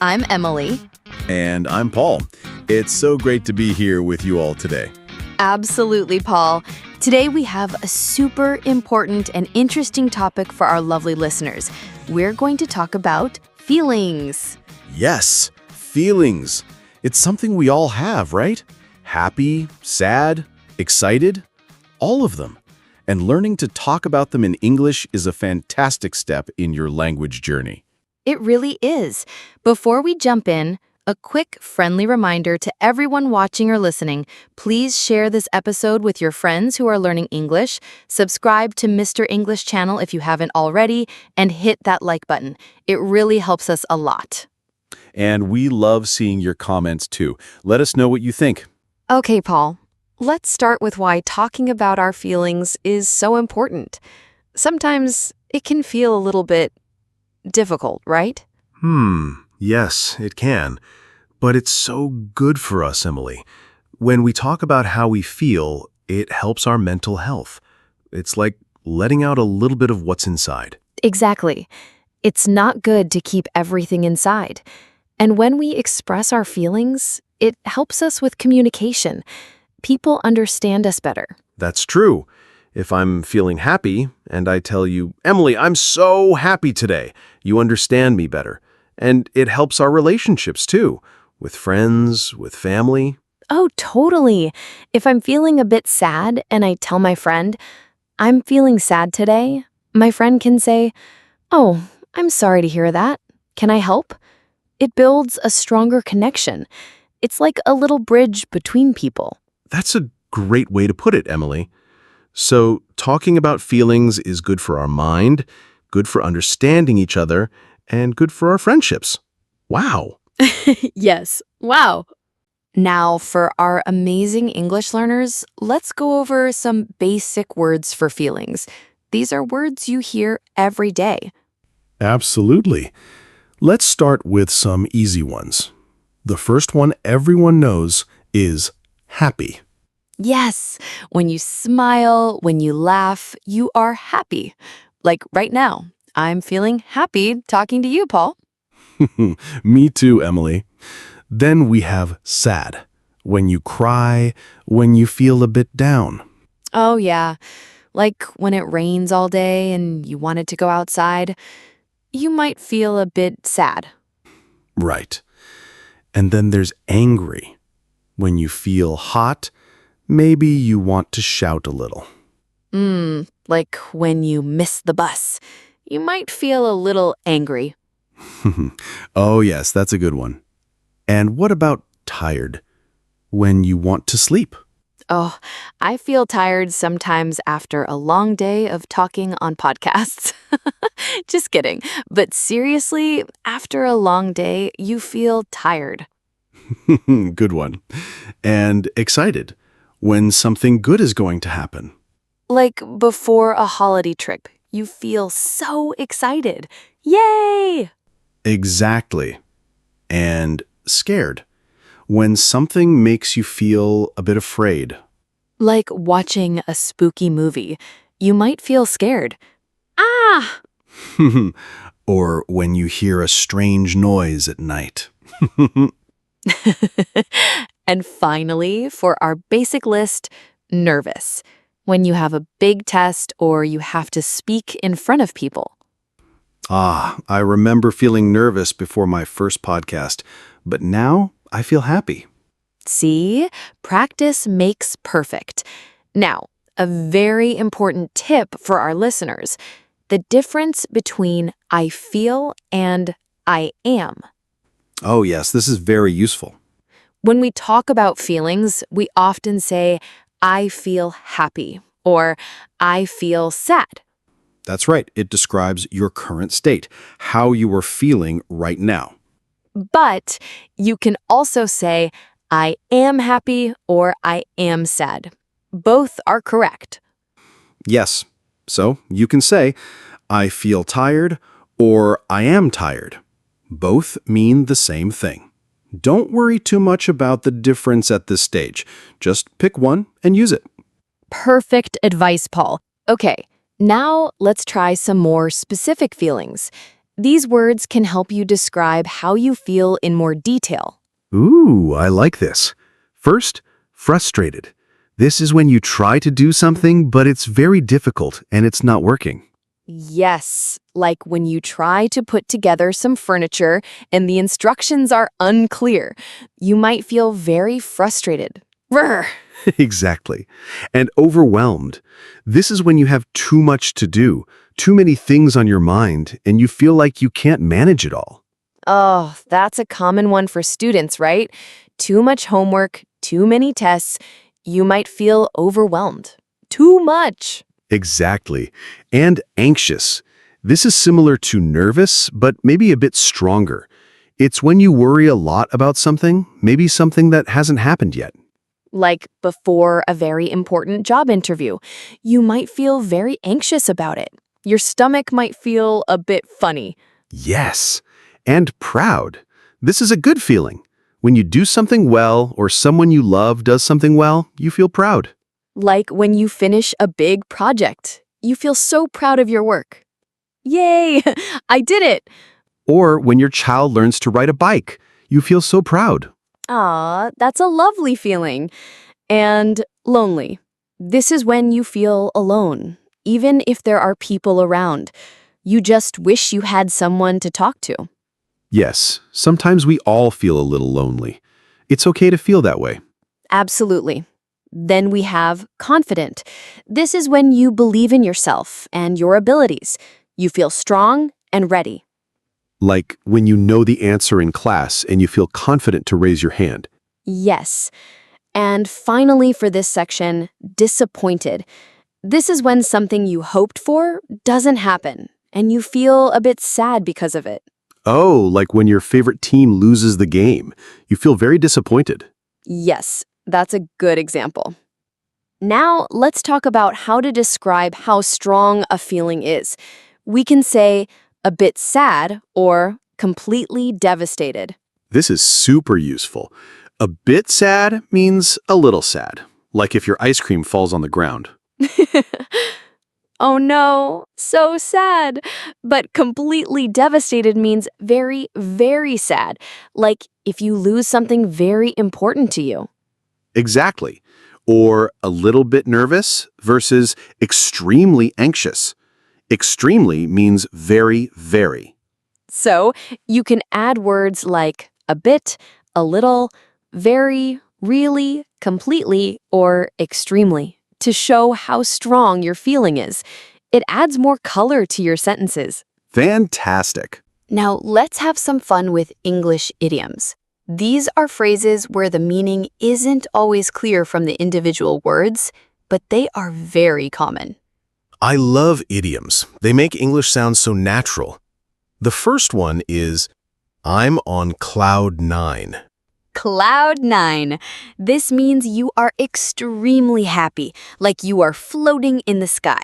I'm Emily. And I'm Paul. It's so great to be here with you all today. Absolutely, Paul. Today we have a super important and interesting topic for our lovely listeners. We're going to talk about feelings. Yes, feelings. It's something we all have, right? Happy, sad, excited, all of them. And learning to talk about them in English is a fantastic step in your language journey. It really is. Before we jump in, a quick, friendly reminder to everyone watching or listening, please share this episode with your friends who are learning English, subscribe to Mr. English channel if you haven't already, and hit that like button. It really helps us a lot. And we love seeing your comments too. Let us know what you think. Okay, Paul. Let's start with why talking about our feelings is so important. Sometimes it can feel a little bit difficult, right? Yes, it can. But it's so good for us, Emily. When we talk about how we feel, it helps our mental health. It's like letting out a little bit of what's inside. Exactly. It's not good to keep everything inside. And when we express our feelings, it helps us with communication. People understand us better. That's true. If I'm feeling happy and I tell you, Emily, I'm so happy today, you understand me better. And it helps our relationships too, with friends, with family. Oh, totally. If I'm feeling a bit sad and I tell my friend, I'm feeling sad today, my friend can say, oh, I'm sorry to hear that. Can I help? It builds a stronger connection. It's like a little bridge between people. That's a great way to put it, Emily. So talking about feelings is good for our mind, good for understanding each other, and good for our friendships. Wow. Yes. Wow. Now, for our amazing English learners, let's go over some basic words for feelings. These are words you hear every day. Absolutely. Let's start with some easy ones. The first one everyone knows is happy. Yes. When you smile, when you laugh, you are happy. Like right now, I'm feeling happy talking to you, Paul. Me too, Emily. Then we have sad. When you cry, when you feel a bit down. Oh, yeah. Like when it rains all day and you wanted to go outside, you might feel a bit sad. Right. And then there's angry. When you feel hot, maybe you want to shout a little. Like when you miss the bus, you might feel a little angry. Oh, yes, that's a good one. And what about tired? When you want to sleep. Oh, I feel tired sometimes after a long day of talking on podcasts. Just kidding. But seriously, after a long day, you feel tired. Good one. And excited. When something good is going to happen. Like before a holiday trip, you feel so excited. Yay! Exactly. And scared. When something makes you feel a bit afraid. Like watching a spooky movie, you might feel scared. Ah! Or when you hear a strange noise at night. And finally, for our basic list, nervous. When you have a big test or you have to speak in front of people. I remember feeling nervous before my first podcast, but now I feel happy. See, practice makes perfect. Now, a very important tip for our listeners, the difference between I feel and I am. Oh yes, this is very useful. When we talk about feelings, we often say, I feel happy or I feel sad. That's right. It describes your current state, how you are feeling right now. But you can also say, I am happy or I am sad. Both are correct. Yes. So you can say, I feel tired or I am tired. Both mean the same thing. Don't worry too much about the difference at this stage. Just pick one and use it. Perfect advice, Paul. Okay, now let's try some more specific feelings. These words can help you describe how you feel in more detail. Ooh, I like this. First, frustrated. This is when you try to do something, but it's very difficult and it's not working. Yes, like when you try to put together some furniture and the instructions are unclear. You might feel very frustrated. Brr. Exactly. And overwhelmed. This is when you have too much to do, too many things on your mind, and you feel like you can't manage it all. Oh, that's a common one for students, right? Too much homework, too many tests. You might feel overwhelmed. Too much. Exactly. And anxious. This is similar to nervous, but maybe a bit stronger. It's when you worry a lot about something, maybe something that hasn't happened yet. Like before a very important job interview, you might feel very anxious about it. Your stomach might feel a bit funny. Yes. And proud. This is a good feeling. When you do something well or someone you love does something well, you feel proud. Like when you finish a big project, you feel so proud of your work. Yay, I did it. Or when your child learns to ride a bike, you feel so proud. Aw, that's a lovely feeling. And lonely. This is when you feel alone, even if there are people around. You just wish you had someone to talk to. Yes, sometimes we all feel a little lonely. It's okay to feel that way. Absolutely. Then we have confident. This is when you believe in yourself and your abilities. You feel strong and ready. Like when you know the answer in class and you feel confident to raise your hand. Yes. And finally, for this section, disappointed. This is when something you hoped for doesn't happen, and you feel a bit sad because of it. Oh, like when your favorite team loses the game. You feel very disappointed. Yes, that's a good example. Now, let's talk about how to describe how strong a feeling is. We can say a bit sad or completely devastated. This is super useful. A bit sad means a little sad, like if your ice cream falls on the ground. Oh no, so sad. But completely devastated means very, very sad, like if you lose something very important to you. Exactly. Or a little bit nervous versus extremely anxious. Extremely means very, very. So you can add words like a bit, a little, very, really, completely, or extremely to show how strong your feeling is. It adds more color to your sentences. Fantastic. Now, let's have some fun with English idioms. These are phrases where the meaning isn't always clear from the individual words, but they are very common. I love idioms. They make English sound so natural. The first one is, I'm on cloud nine. Cloud nine. This means you are extremely happy, like you are floating in the sky.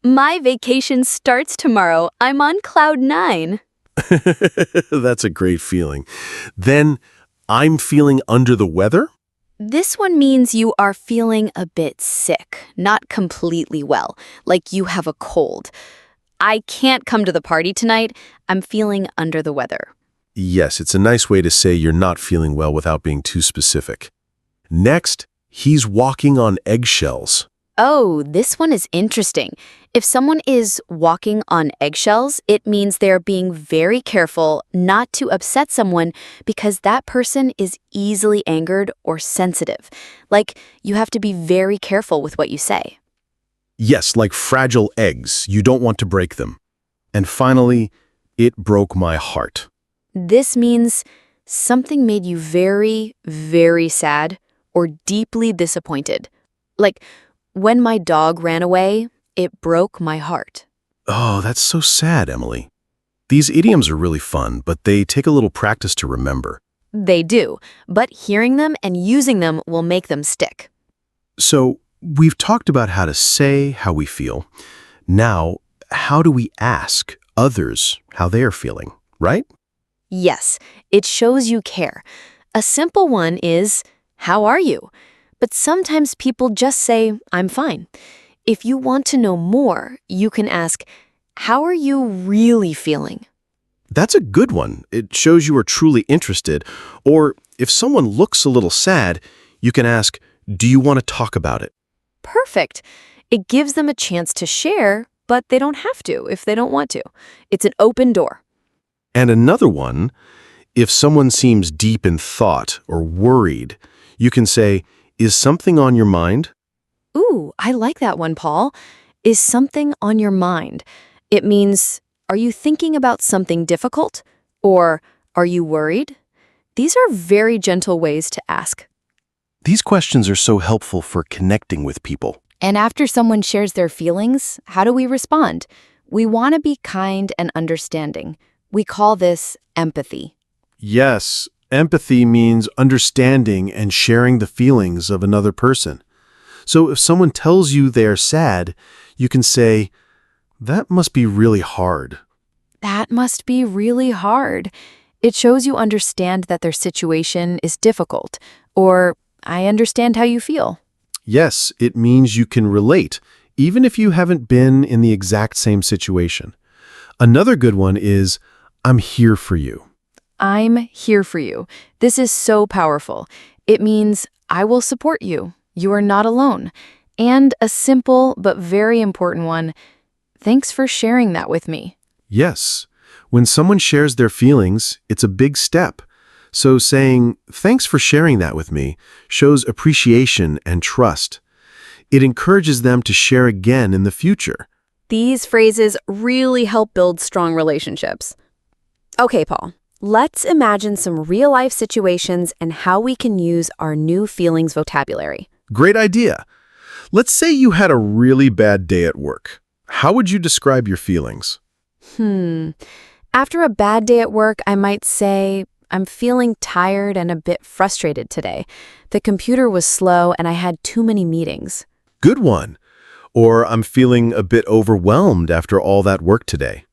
My vacation starts tomorrow. I'm on cloud nine. That's a great feeling. Then, I'm feeling under the weather? This one means you are feeling a bit sick, not completely well, like you have a cold. I can't come to the party tonight. I'm feeling under the weather. Yes, it's a nice way to say you're not feeling well without being too specific. Next, he's walking on eggshells. Oh, this one is interesting. If someone is walking on eggshells, it means they're being very careful not to upset someone because that person is easily angered or sensitive. Like, you have to be very careful with what you say. Yes, like fragile eggs. You don't want to break them. And finally, it broke my heart. This means something made you very, very sad or deeply disappointed. Like, when my dog ran away, it broke my heart. Oh, that's so sad, Emily. These idioms are really fun, but they take a little practice to remember. They do, but hearing them and using them will make them stick. So, we've talked about how to say how we feel. Now, how do we ask others how they're feeling, right? Yes, it shows you care. A simple one is, how are you? But sometimes people just say, I'm fine. If you want to know more, you can ask, how are you really feeling? That's a good one. It shows you are truly interested. Or if someone looks a little sad, you can ask, do you want to talk about it? Perfect. It gives them a chance to share, but they don't have to if they don't want to. It's an open door. And another one, if someone seems deep in thought or worried, you can say, is something on your mind? Ooh, I like that one, Paul. Is something on your mind? It means, are you thinking about something difficult? Or are you worried? These are very gentle ways to ask. These questions are so helpful for connecting with people. And after someone shares their feelings, how do we respond? We want to be kind and understanding. We call this empathy. Yes, empathy means understanding and sharing the feelings of another person. So if someone tells you they are sad, you can say, that must be really hard. That must be really hard. It shows you understand that their situation is difficult, or I understand how you feel. Yes, it means you can relate, even if you haven't been in the exact same situation. Another good one is, I'm here for you. I'm here for you. This is so powerful. It means I will support you. You are not alone. And a simple but very important one, thanks for sharing that with me. Yes, when someone shares their feelings, it's a big step. So saying, thanks for sharing that with me, shows appreciation and trust. It encourages them to share again in the future. These phrases really help build strong relationships. Okay, Paul, let's imagine some real-life situations and how we can use our new feelings vocabulary. Great idea. Let's say you had a really bad day at work. How would you describe your feelings? After a bad day at work, I might say, I'm feeling tired and a bit frustrated today. The computer was slow and I had too many meetings. Good one. Or I'm feeling a bit overwhelmed after all that work today.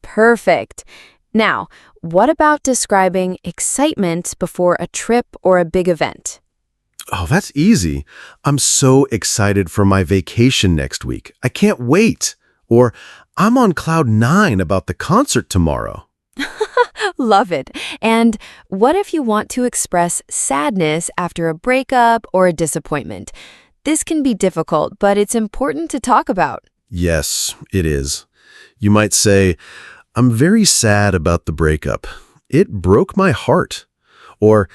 Perfect. Now, what about describing excitement before a trip or a big event? Oh, that's easy. I'm so excited for my vacation next week. I can't wait. Or I'm on cloud 9 about the concert tomorrow. Love it. And what if you want to express sadness after a breakup or a disappointment? This can be difficult, but it's important to talk about. Yes, it is. You might say, I'm very sad about the breakup. It broke my heart. Or,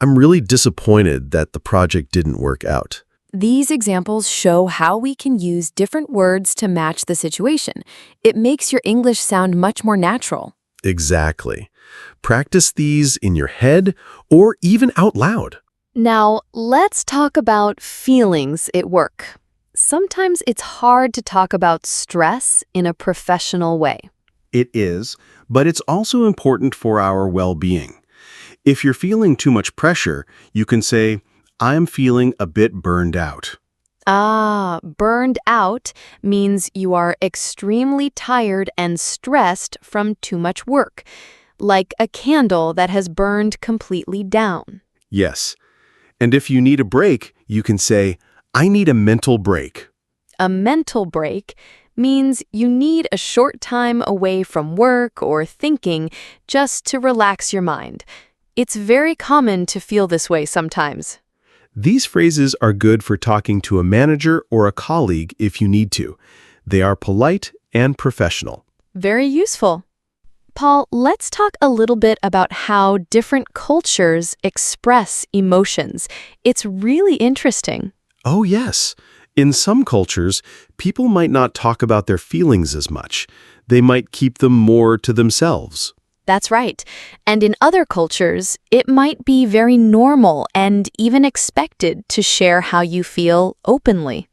I'm really disappointed that the project didn't work out. These examples show how we can use different words to match the situation. It makes your English sound much more natural. Exactly. Practice these in your head or even out loud. Now, let's talk about feelings at work. Sometimes it's hard to talk about stress in a professional way. It is, but it's also important for our well-being. If you're feeling too much pressure, you can say, I'm feeling a bit burned out. Burned out means you are extremely tired and stressed from too much work, like a candle that has burned completely down. Yes. And if you need a break, you can say, I need a mental break. A mental break means you need a short time away from work or thinking just to relax your mind. It's very common to feel this way sometimes. These phrases are good for talking to a manager or a colleague if you need to. They are polite and professional. Very useful. Paul, let's talk a little bit about how different cultures express emotions. It's really interesting. Oh, yes. In some cultures, people might not talk about their feelings as much. They might keep them more to themselves. That's right. And in other cultures, it might be very normal and even expected to share how you feel openly.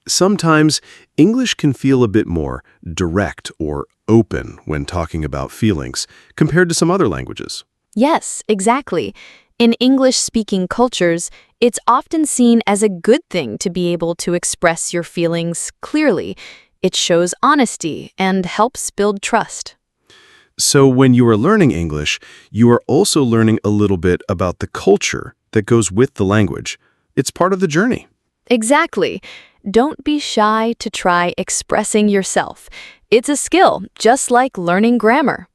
Sometimes, English can feel a bit more direct or open when talking about feelings compared to some other languages. Yes, exactly. In English-speaking cultures, it's often seen as a good thing to be able to express your feelings clearly. It shows honesty and helps build trust. So when you are learning English, you are also learning a little bit about the culture that goes with the language. It's part of the journey. Exactly. Don't be shy to try expressing yourself. It's a skill, just like learning grammar.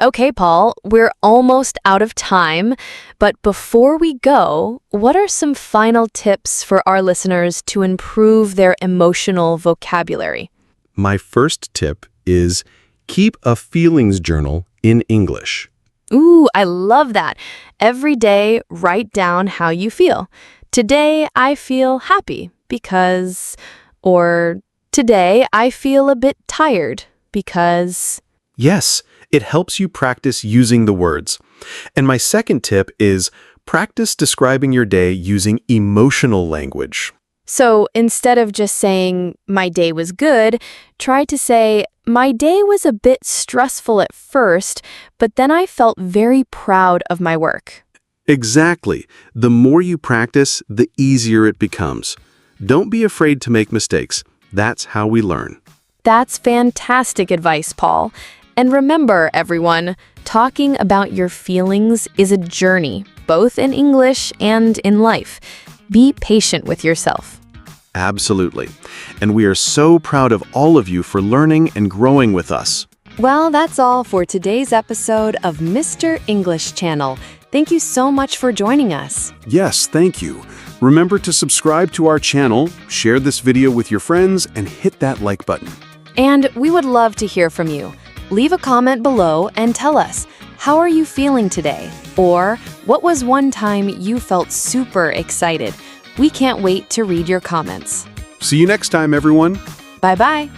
Okay, Paul, we're almost out of time, but before we go, what are some final tips for our listeners to improve their emotional vocabulary? My first tip is keep a feelings journal in English. Ooh, I love that. Every day, write down how you feel. Today, I feel happy because, or today, I feel a bit tired because. Yes, it helps you practice using the words. And my second tip is practice describing your day using emotional language. So instead of just saying, my day was good, try to say, my day was a bit stressful at first, but then I felt very proud of my work. Exactly. The more you practice, the easier it becomes. Don't be afraid to make mistakes. That's how we learn. That's fantastic advice, Paul. And remember, everyone, talking about your feelings is a journey, both in English and in life. Be patient with yourself. Absolutely. And we are so proud of all of you for learning and growing with us. Well, that's all for today's episode of Mr. English Channel. Thank you so much for joining us. Yes, thank you. Remember to subscribe to our channel, share this video with your friends, and hit that like button. And we would love to hear from you. Leave a comment below and tell us, how are you feeling today? Or what was one time you felt super excited? We can't wait to read your comments. See you next time, everyone. Bye-bye.